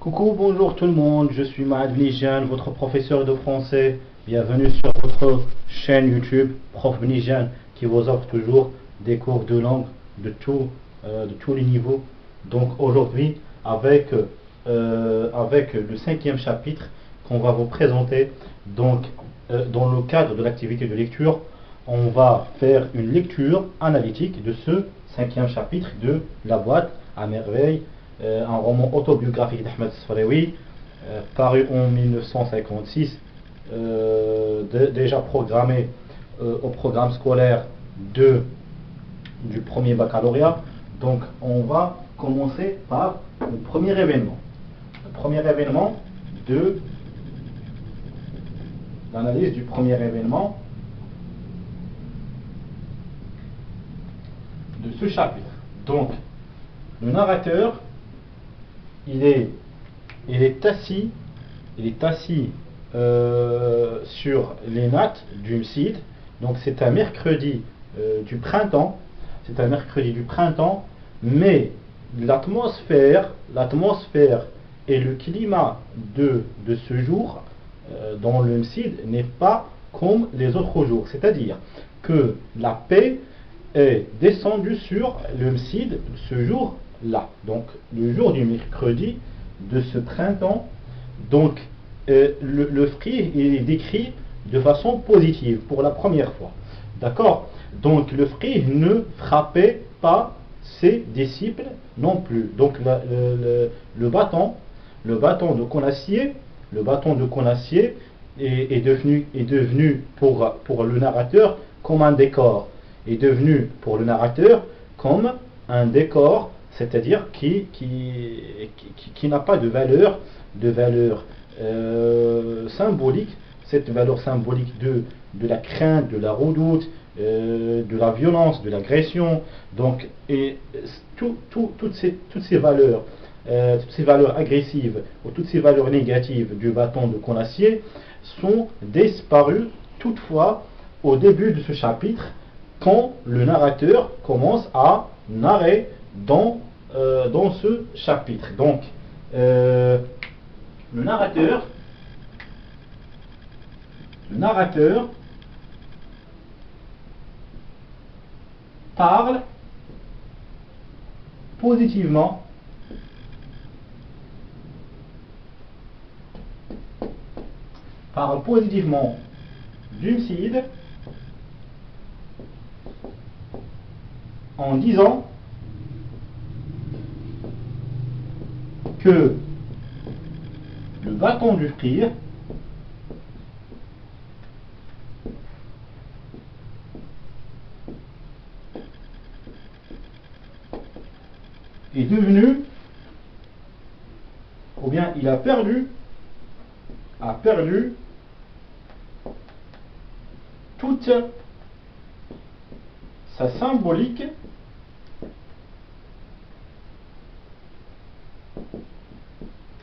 Coucou, bonjour tout le monde, je suis Maad Bnijan, votre professeur de français. Bienvenue sur votre chaîne YouTube, Prof Bnijan, qui vous offre toujours des cours de langue de tous les niveaux. Donc aujourd'hui, avec le cinquième chapitre qu'on va vous présenter, donc dans le cadre de l'activité de lecture, on va faire une lecture analytique de ce cinquième chapitre de La boîte à merveille, un roman autobiographique d'Ahmed Sfarewi, paru en 1956, déjà programmé au programme scolaire du premier baccalauréat. Donc on va commencer par le premier événement. Le premier événement de l'analyse du premier événement de ce chapitre. Donc le narrateur il est assis sur les nattes du site. Donc c'est un mercredi du printemps. C'est un mercredi du printemps, mais l'atmosphère et le climat de ce jour dans le MSID n'est pas comme les autres jours. C'est-à-dire que la paix est descendue sur le MSID ce jour-là. Donc le jour du mercredi de ce printemps. Donc le fruit est décrit de façon positive pour la première fois. D'accord? Donc le fruit ne frappait pas ses disciples non plus. Donc le bâton de conacier est devenu pour le narrateur comme un décor. Est devenu pour le narrateur comme un décor, c'est-à-dire qui n'a pas de valeur symbolique. Cette valeur symbolique de la crainte, de la redoute, de la violence, de l'agression. Donc, et toutes ces valeurs agressives ou toutes ces valeurs négatives du bâton de conacier sont disparues toutefois au début de ce chapitre, quand le narrateur commence à narrer dans ce chapitre. Donc le narrateur parle positivement du MSID en disant que le bâton du frère est devenu, ou bien il a perdu toute sa symbolique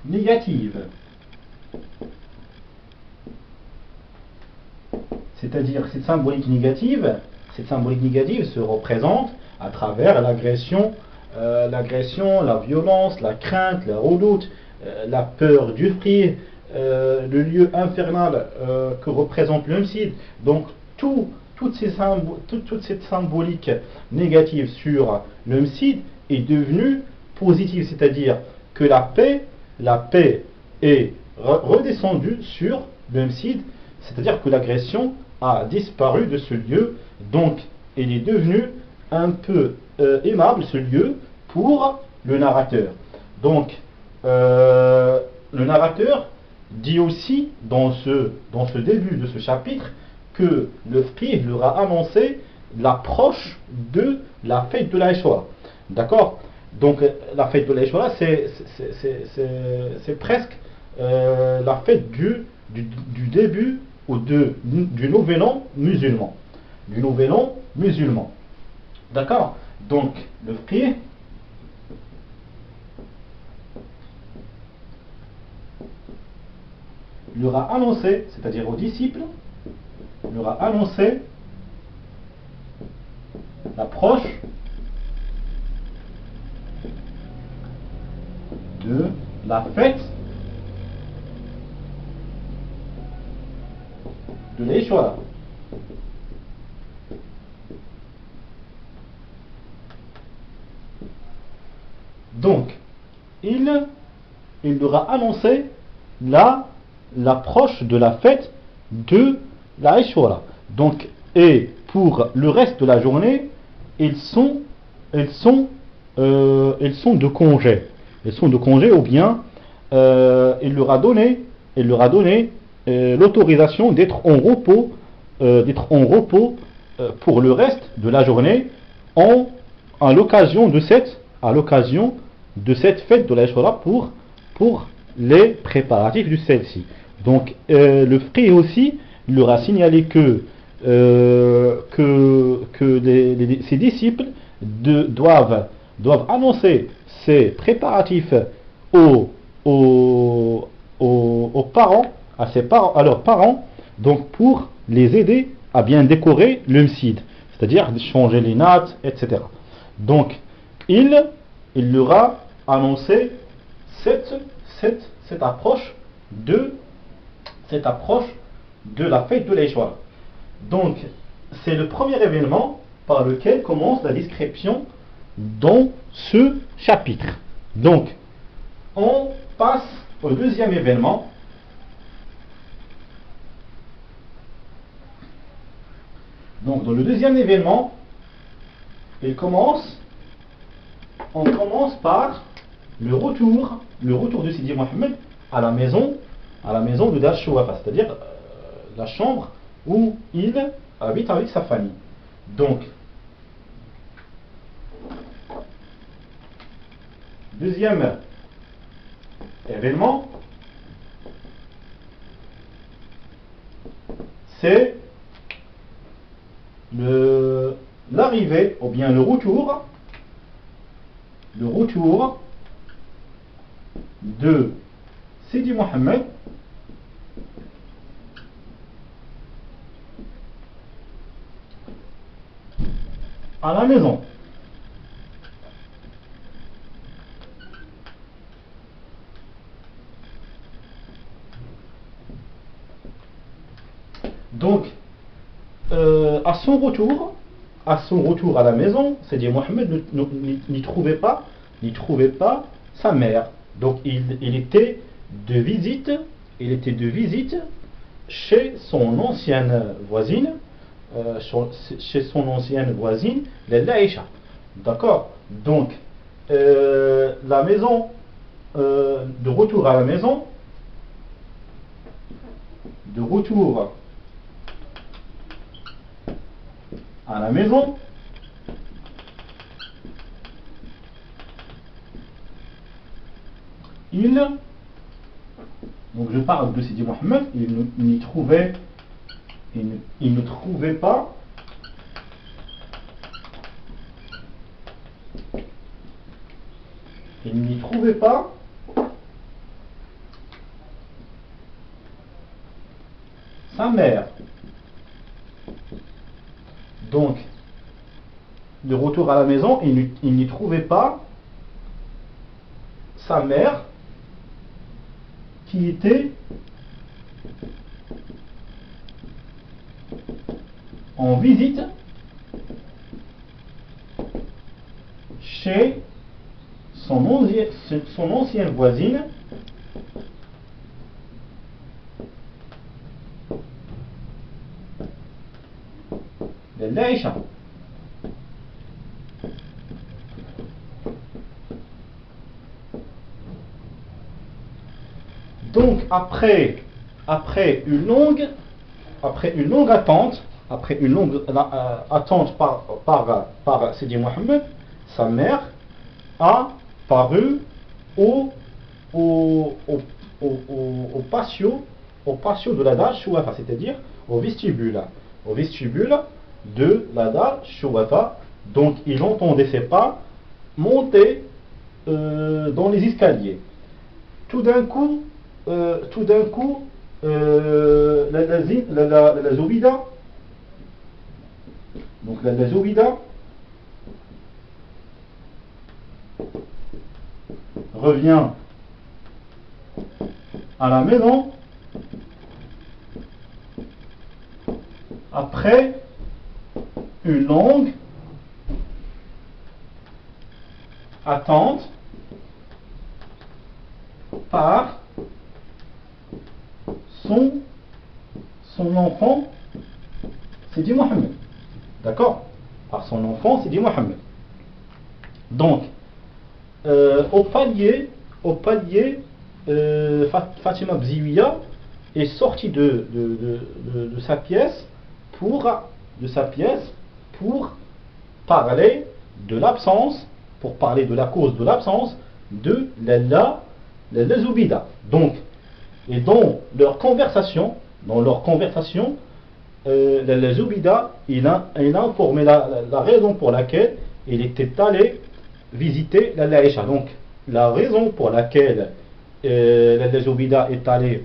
négative. C'est-à-dire cette symbolique négative se représente à travers l'agression, la violence, la crainte, la redoute, la peur du frère, le lieu infernal que représente le MSID. Donc toute cette symbolique négative sur le MSID est devenue positive, c'est-à-dire que la paix est redescendue sur le MSID, c'est-à-dire que l'agression a disparu de ce lieu. Donc il est devenu un peu aimable ce lieu pour le narrateur. Donc le narrateur dit aussi dans ce début de ce chapitre que le frère leur a annoncé l'approche de la fête de la Shoah. D'accord? Donc la fête de la Shoah, c'est presque la fête du début ou du nouvel an musulman. D'accord? Donc le frère leur a annoncé, c'est-à-dire aux disciples, leur a annoncé l'approche de la fête de l'Aïchoura. Donc, il leur a annoncé l'approche de la fête de la Aïchoura. Donc, et pour le reste de la journée, ils sont de congé. Ils sont de congé, ou bien il leur a donné l'autorisation d'être en repos, pour le reste de la journée, à l'occasion de cette fête de l'Aïchoura, pour les préparatifs de celle-ci. Donc le frère aussi leur a signalé que ses disciples doivent annoncer ces préparatifs aux parents, à leurs parents, donc pour les aider à bien décorer le msid, c'est-à-dire changer les nattes, etc. Donc il leur a annoncé cette approche de la fête de l'Aïchoura. Donc c'est le premier événement par lequel commence la description dans ce chapitre. Donc on passe au deuxième événement. Donc dans le deuxième événement, on commence par le retour de Sidi Mohammed à la maison de Dar Shouafa, c'est-à-dire la chambre où il habite avec sa famille. Donc, deuxième événement, c'est l'arrivée, ou bien le retour de Sidi Mohammed à la maison. Donc, à son retour à la maison, Sidi Mohammed n'y trouvait pas sa mère. Donc il était de visite chez son ancienne voisine, l'Aïcha. D'accord. Donc la maison, de retour à la maison, donc je parle de Sidi Mohammed, il ne trouvait pas sa mère. Donc, de retour à la maison, il n'y trouvait pas sa mère, qui était en visite chez son ancienne voisine, l'Aïcha. Donc après une longue attente, par Sidi Mohammed, sa mère a paru au patio de la Dar Shouafa, c'est-à-dire au vestibule de la Dar Shouafa. Donc il entendait ses pas monter dans les escaliers. Tout d'un coup, la Zoubida, donc la Zoubida revient à la maison après une longue attente par son enfant, Sidi Mohammed. D'accord? Par son enfant, Sidi Mohammed. Donc, au palier, Fatima Bziouia est sortie de sa pièce pour parler de l'absence, pour parler de la cause de l'absence de Lalla Zoubida. Donc, et dans leur conversation, Lalla Zoubida, il a informé la raison pour laquelle il était allé visiter Lalla Aïcha. Donc, la raison pour laquelle Lalla Zoubida est allé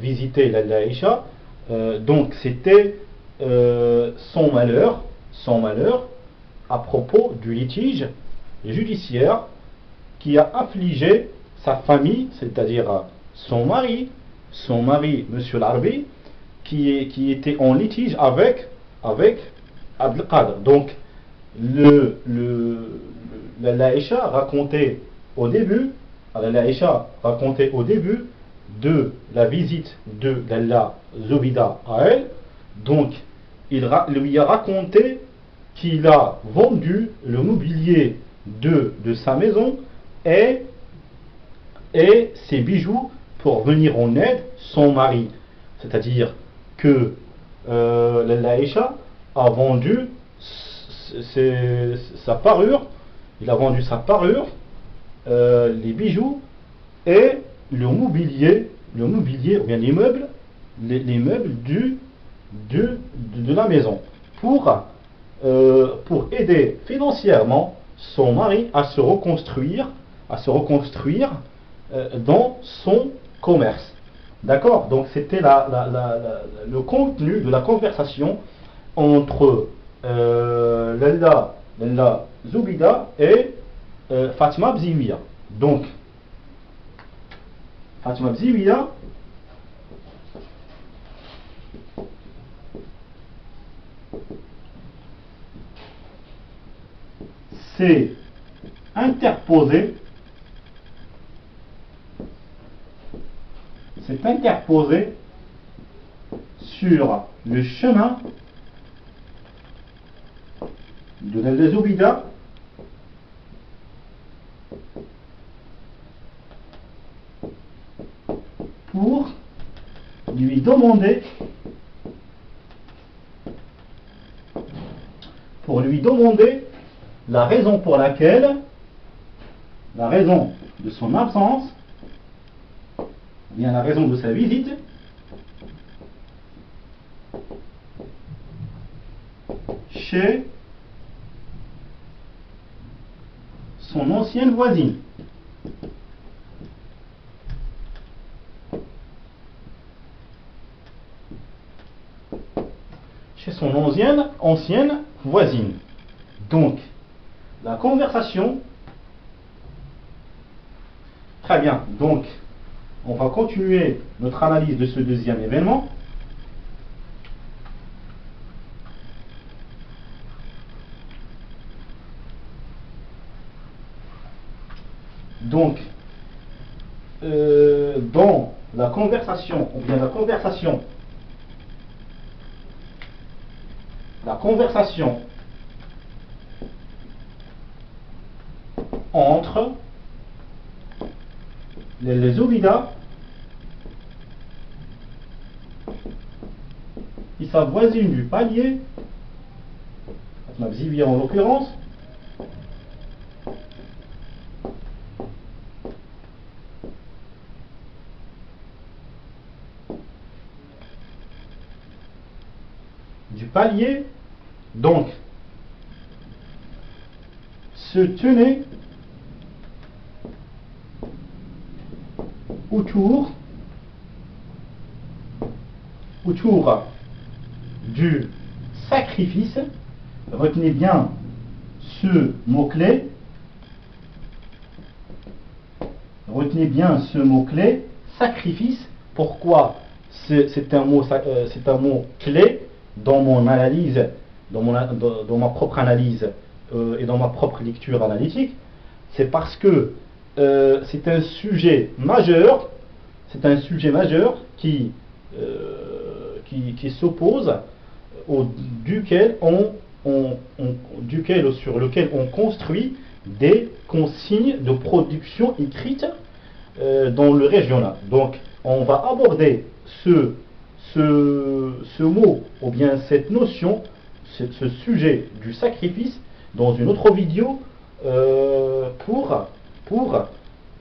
visiter Lalla Aïcha, donc c'était son malheur à propos du litige judiciaire qui a affligé sa famille, c'est-à-dire son mari, Monsieur Larbi, qui était en litige avec Abdelkader. Donc, Lalla Aïcha racontait au début de la visite de Lalla Zoubida à elle. Donc, il lui a raconté qu'il a vendu le mobilier de sa maison et ses bijoux pour venir en aide son mari. C'est-à-dire que Lalla Aïcha a vendu sa parure, les bijoux et le mobilier ou bien les meubles de la maison pour aider financièrement son mari à se reconstruire dans son commerce. D'accord? Donc c'était le contenu de la conversation entre Lalla Zoubida et Fatima Bziouia. Donc Fatima Bziouia s'est interposée sur le chemin de Lalla Zoubida pour lui demander la raison de son absence, bien la raison de sa visite, chez son ancienne voisine. Ancienne voisine. Donc, la conversation. Très bien. Donc, on va continuer notre analyse de ce deuxième événement. Donc, dans la conversation entre les Zoubida et sa voisine du palier, Fatima Bziouia en l'occurrence, donc se tenait autour du sacrifice. Retenez bien ce mot-clé, retenez bien ce mot-clé, sacrifice. Pourquoi c'est un mot clé dans mon analyse, dans ma propre analyse et dans ma propre lecture analytique? C'est parce que c'est un sujet majeur, qui s'oppose sur lequel on construit des consignes de production écrites dans le régional. Donc, on va aborder ce mot, ou bien cette notion, ce sujet du sacrifice, dans une autre vidéo pour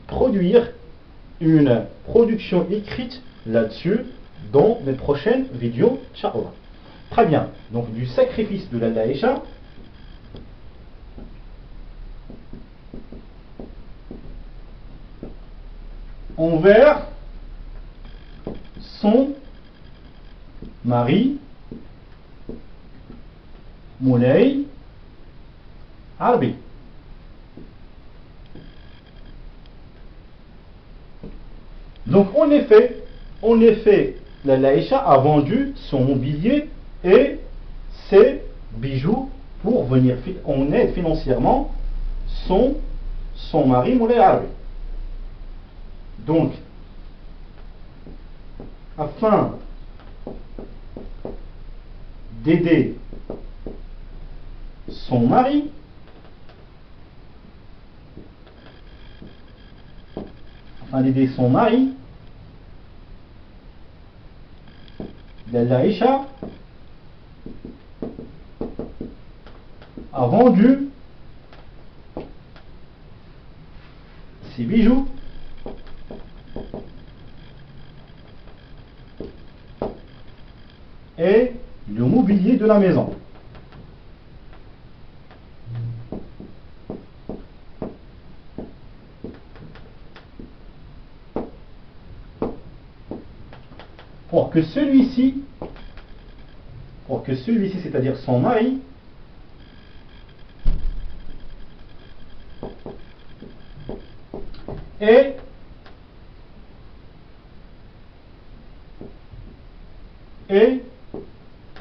produire une production écrite là-dessus dans mes prochaines vidéos, Inch'Allah. Très bien, donc du sacrifice de la Aïcha. Envers son mari Moulay Arbi. Donc en effet, la Aïcha a vendu son mobilier et ses bijoux pour venir en aide financièrement son mari Moulay Arbi. Donc, afin d'aider son mari, Aïcha a vendu ses bijoux et le mobilier de la maison. Pour que celui-ci, c'est-à-dire son mari, ait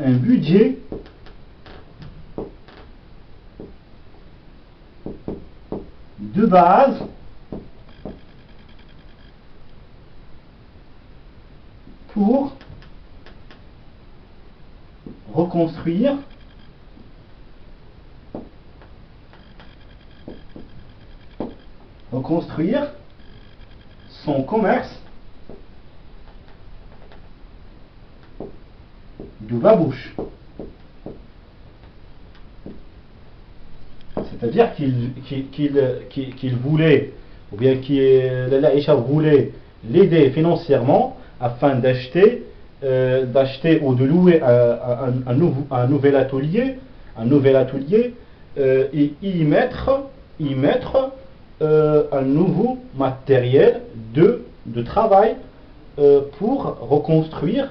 un budget de base pour reconstruire son commerce de babouche. C'est-à-dire qu'il voulait, ou bien l'Aïcha voulait l'aider financièrement afin d'acheter ou de louer un nouvel atelier, et y mettre un nouveau matériel de travail pour reconstruire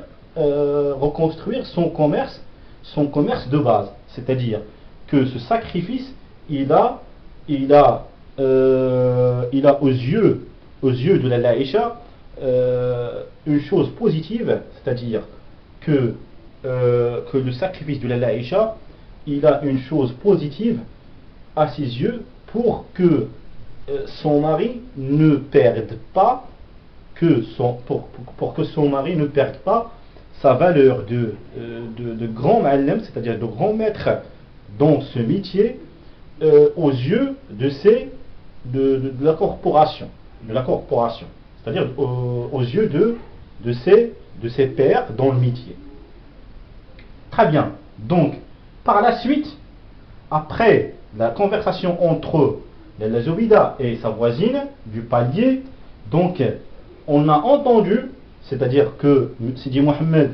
son commerce de base. C'est-à-dire que ce sacrifice, il a aux yeux de la Aïcha une chose positive, c'est-à-dire que le sacrifice de la Aïcha, il a une chose positive à ses yeux pour que son mari ne perde pas pour que son mari ne perde pas sa valeur de grand ma'alem, c'est-à-dire de grand maître dans ce métier aux yeux de la corporation, c'est-à-dire aux yeux de ses pairs dans le métier. Très bien. Donc, par la suite, après la conversation entre la Zoubida et sa voisine du palier, donc on a entendu, c'est-à-dire que Sidi Mohamed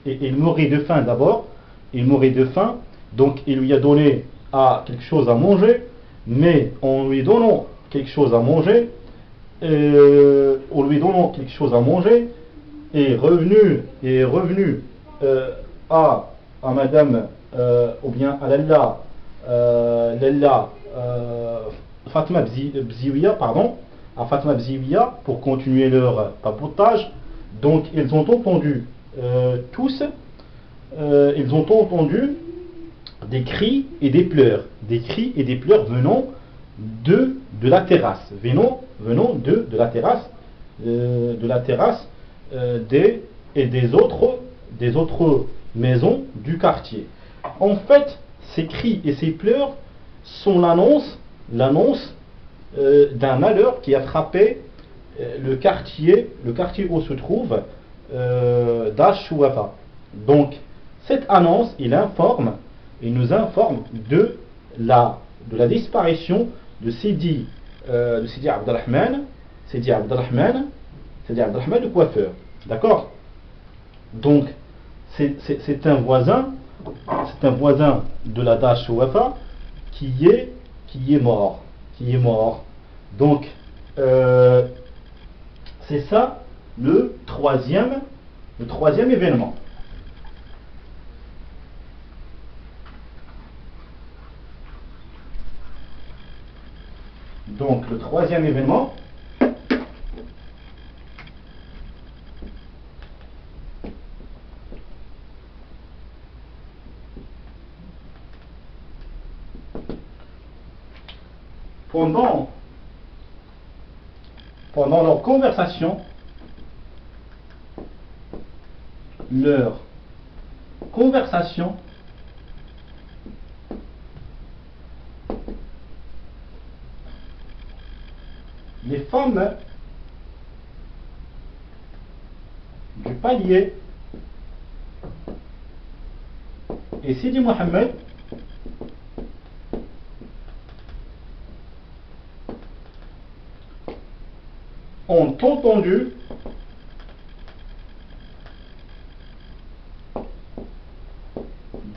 il mourait de faim d'abord, donc il lui a donné quelque chose à manger, mais en lui donnant quelque chose à manger, est revenu à madame, ou bien à Lalla Bziouia, pardon, à Fatma Bziouia pour continuer leur papotage. Donc ils ont entendu tous, ils ont entendu des cris et des pleurs, venant de la terrasse, venant de la terrasse, des autres maisons du quartier. En fait, ces cris et ces pleurs sont l'annonce d'un malheur qui a frappé le quartier où se trouve Dash-Shuwafa. Donc, cette annonce, il nous informe de la disparition de Sidi Abdelrahman le coiffeur. D'accord? Donc, c'est un voisin de la Dash-Shuwafa qui est mort. Donc, c'est ça le troisième événement. Donc, le troisième événement, pendant leur conversation, les femmes du palier et Sidi Mohammed ont entendu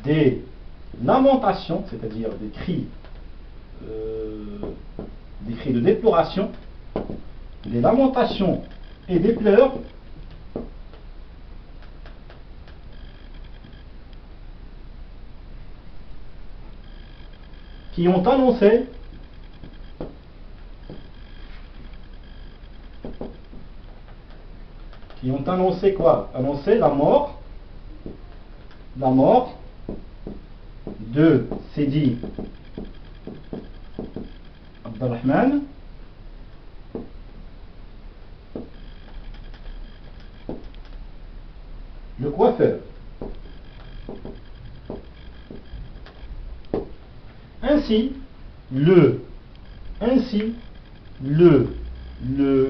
des lamentations, c'est-à-dire des cris de déploration, des lamentations et des pleurs qui ont annoncé quoi? Annoncé la mort de Sidi Abdelrahman le coiffeur. Ainsi, le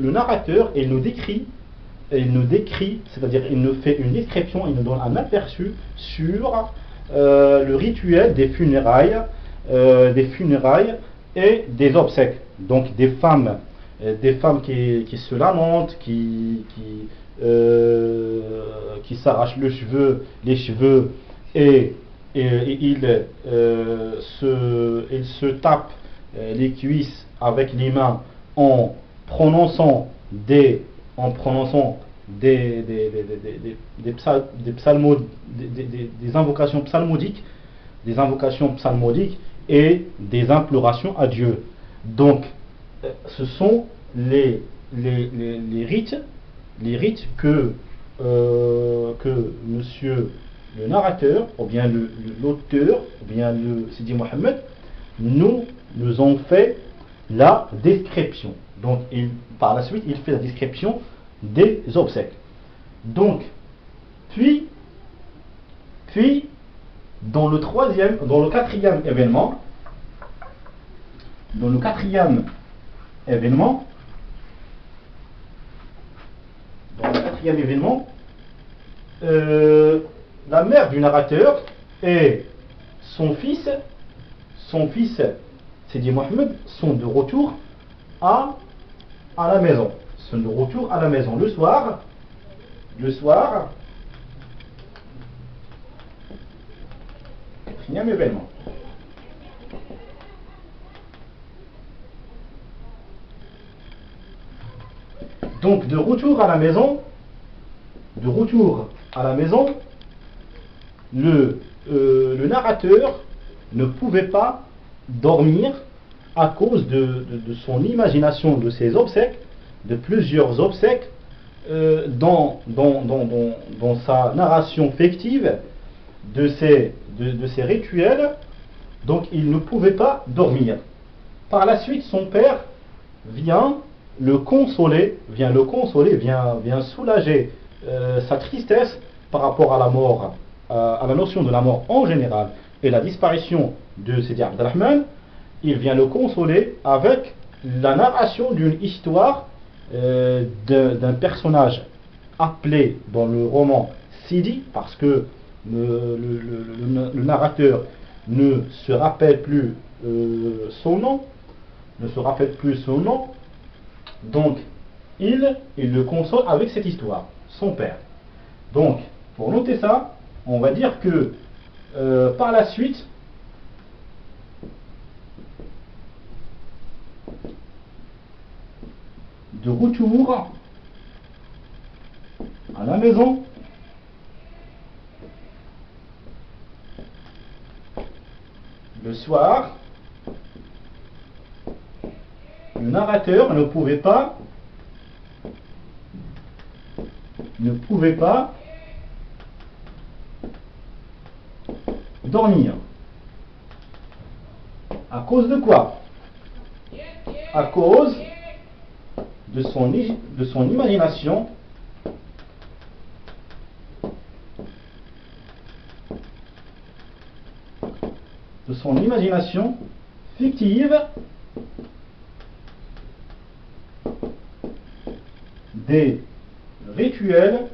narrateur, il nous décrit, c'est-à-dire il nous fait une description, il nous donne un aperçu sur le rituel des funérailles et des obsèques. Donc des femmes qui se lamentent, qui s'arrachent les cheveux et ils se tapent les cuisses avec les mains en prononçant des invocations psalmodiques, et des implorations à Dieu. Donc, ce sont les rites que monsieur le narrateur, ou bien l'auteur, ou bien le Sidi Mohammed, nous ont fait la description. Donc, par la suite, il fait la description des obsèques. Donc, puis, dans le quatrième événement, la mère du narrateur et son fils Sidi Mohammed sont de retour à la maison. Le soir, quatrième événement. Donc de retour à la maison, le narrateur ne pouvait pas dormir à cause de son imagination de ses obsèques, de plusieurs obsèques, dans sa narration fictive de ces rituels. Donc il ne pouvait pas dormir. Par la suite, son père vient le consoler, vient soulager sa tristesse par rapport à la mort, à la notion de la mort en général et la disparition de Sidi Abdelrahman. Il vient le consoler avec la narration d'une histoire d'un personnage appelé dans le roman Sidi, parce que le narrateur ne se rappelle plus son nom, donc il le console avec cette histoire, son père. Donc, pour noter ça, on va dire que par la suite, de retour à la maison, le soir, le narrateur ne pouvait pas dormir. À cause de quoi? À cause de son imagination fictive des rituels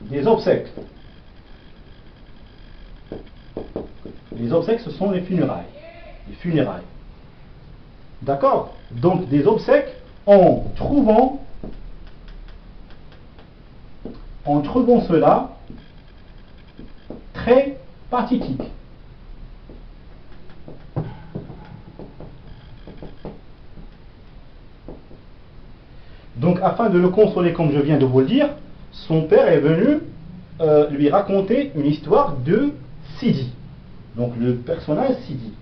des obsèques. Les obsèques, ce sont les funérailles. D'accord? Donc des obsèques en trouvant cela très pathétique. Donc afin de le consoler, comme je viens de vous le dire, son père est venu lui raconter une histoire de Sidi. Donc le personnage Sidi.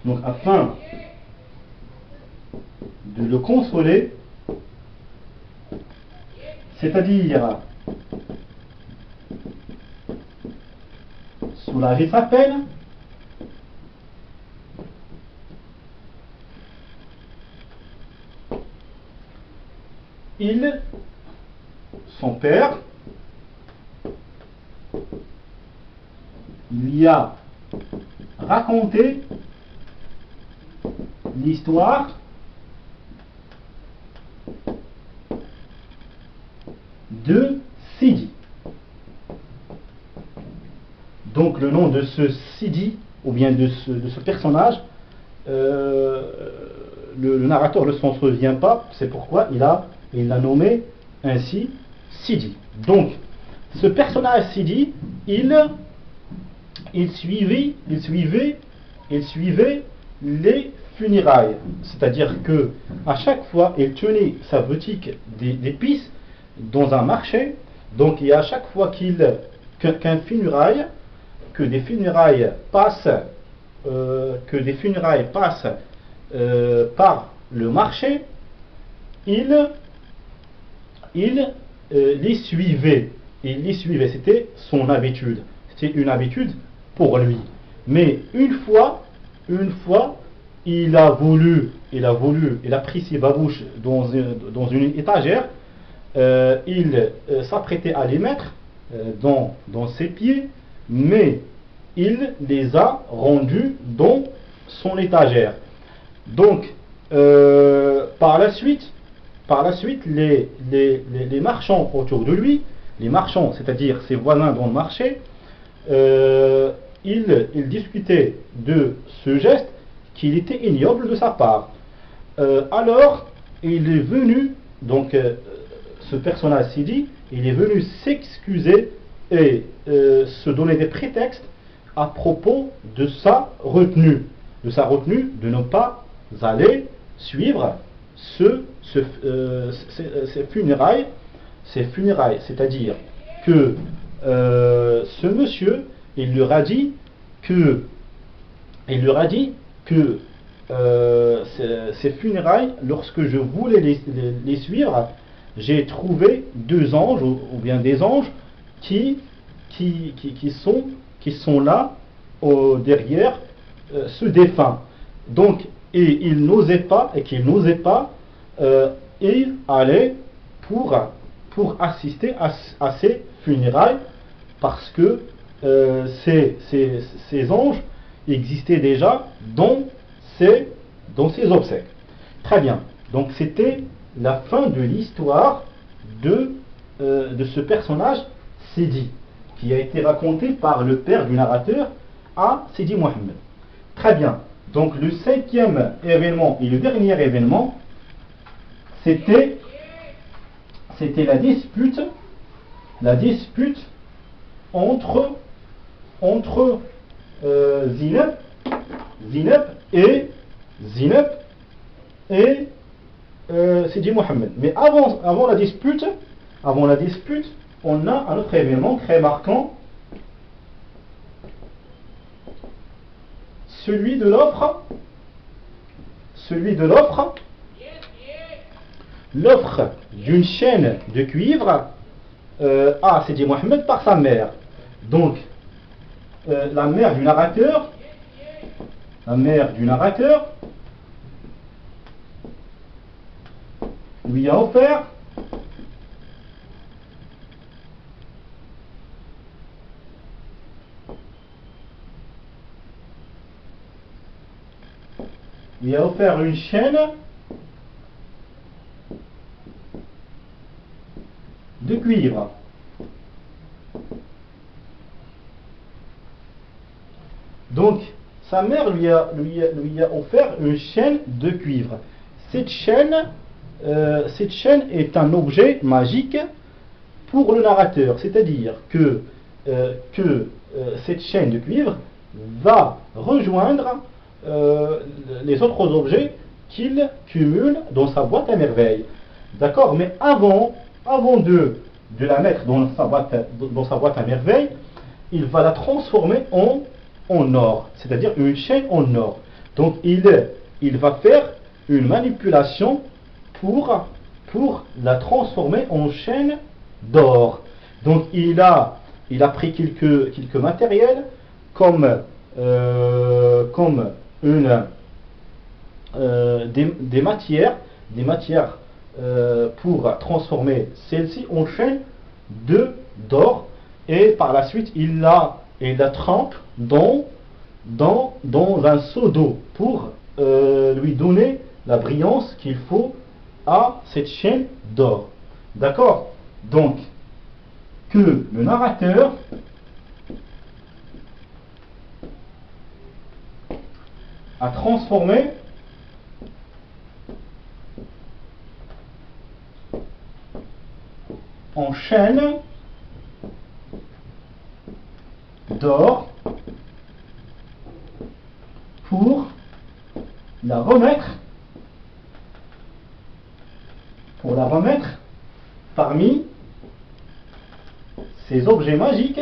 Donc afin de le consoler, c'est-à-dire soulager sa peine, son père, lui a raconté l'histoire de Sidi. Donc le nom de ce Sidi, ou bien de ce personnage, le narrateur ne s'en souvient pas, c'est pourquoi il l'a nommé ainsi Sidi. Donc ce personnage Sidi, il suivait les funérailles, c'est-à-dire que à chaque fois il tenait sa boutique d'épices dans un marché. Donc et à chaque fois que des funérailles passent par le marché, il les suivait. C'était son habitude. C'était une habitude pour lui. Mais une fois, il a pris ses babouches dans une étagère. Il s'apprêtait à les mettre dans ses pieds, mais il les a rendus dans son étagère. Donc, par la suite, les marchands autour de lui, les marchands, c'est-à-dire ses voisins dans le marché, ils discutaient de ce geste qu'il était ignoble de sa part. Alors, il est venu, donc ce personnage Sidi, il est venu s'excuser et se donner des prétextes à propos de sa retenue de ne pas aller suivre ces funérailles, c'est-à-dire que ce monsieur, il leur a dit que, ces funérailles, lorsque je voulais les suivre, j'ai trouvé deux anges, ou bien des anges, qui sont là, derrière ce défunt. Donc, et qu'il n'osait pas, il allait pour assister à ces funérailles, parce que ces anges existaient déjà dans ces obsèques. Très bien. Donc c'était la fin de l'histoire de ce personnage Sidi, qui a été raconté par le père du narrateur à Sidi Mohammed. Très bien. Donc le cinquième événement et le dernier événement, c'était la dispute entre Zineb et Sidi Mohammed. Mais avant la dispute, on a un autre événement très marquant, celui de l'offre d'une chaîne de cuivre à Sidi Mohammed par sa mère. Donc, la mère du narrateur lui a offert une chaîne de cuivre. Donc, sa mère lui a offert une chaîne de cuivre. Cette chaîne est un objet magique pour le narrateur, c'est-à-dire que cette chaîne de cuivre va rejoindre les autres objets qu'il cumule dans sa boîte à merveilles. D'accord? Mais avant de la mettre dans sa boîte à merveilles, il va la transformer en or, c'est-à-dire une chaîne en or. Donc il va faire une manipulation pour la transformer en chaîne d'or. Donc il a pris quelques matériels comme des matières pour transformer celle-ci en chaîne d'or, et par la suite il la trempe dans un seau d'eau pour lui donner la brillance qu'il faut à cette chaîne d'or. D'accord? Donc, que le narrateur a transformé en chaîne d'or pour la remettre parmi ces objets magiques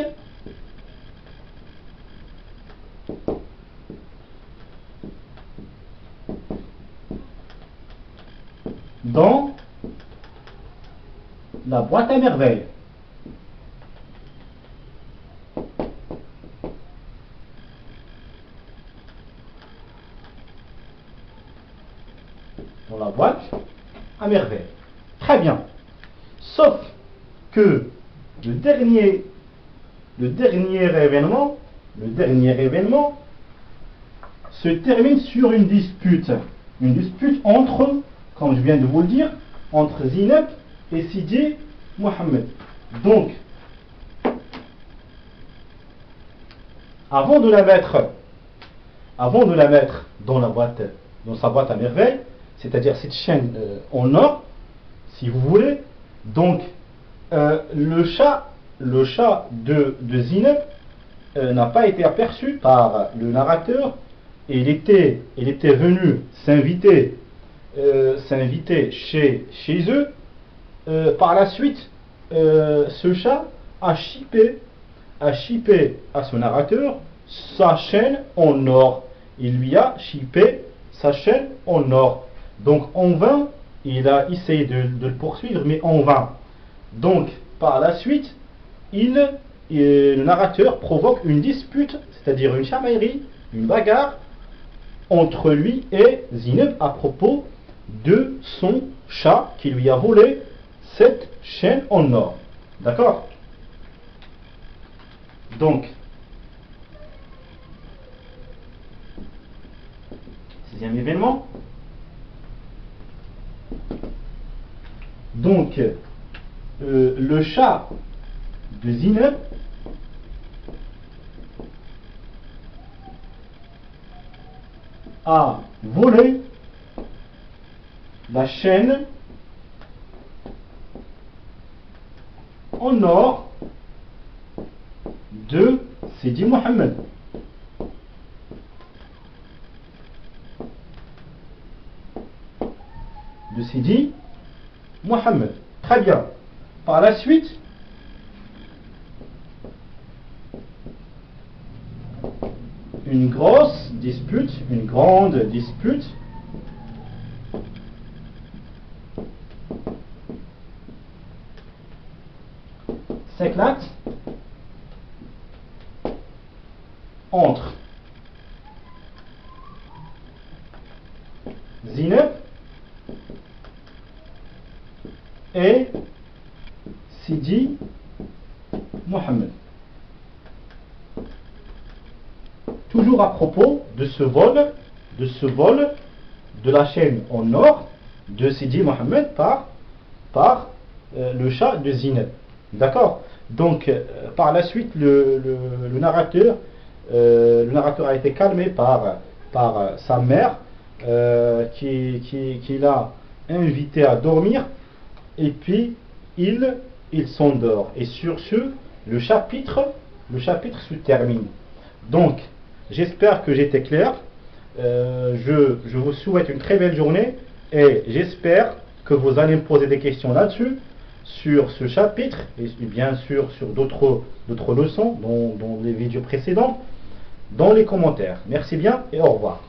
dans la boîte à merveilles. Dans la boîte à merveilles. Très bien. Sauf que le dernier événement se termine sur une dispute entre, comme je viens de vous le dire, entre Zineb et Sidi Mohammed. Donc, avant de la mettre dans sa boîte à merveilles, c'est-à-dire cette chaîne en or, si vous voulez, donc le chat de Zineb n'a pas été aperçu par le narrateur, et il était venu s'inviter chez eux. Par la suite, ce chat a chippé a chippé à son narrateur sa chaîne en or. Il lui a chippé sa chaîne en or. Donc en vain, il a essayé de le poursuivre, mais en vain. Donc par la suite, le narrateur provoque une dispute, c'est-à-dire une chamaillerie, une bagarre entre lui et Zineb à propos de son chat qui lui a volé cette chaîne en or. D'accord? Donc, sixième événement. Donc, le chat de Zineb a volé la chaîne en or de Sidi Mohammed. De Sidi Mohammed. Très bien. Par la suite, une grosse dispute, une grande dispute s'éclate entre Zineb et Sidi Mohammed. Toujours à propos de ce vol de la chaîne en or de Sidi Mohammed par le chat de Zineb. D'accord? Donc par la suite le narrateur a été calmé par sa mère qui l'a invité à dormir, et puis il s'endort, et sur ce le chapitre se termine. Donc j'espère que j'étais clair. Je vous souhaite une très belle journée et j'espère que vous allez me poser des questions là-dessus, sur ce chapitre, et bien sûr sur d'autres leçons dans les vidéos précédentes, dans les commentaires. Merci bien et au revoir.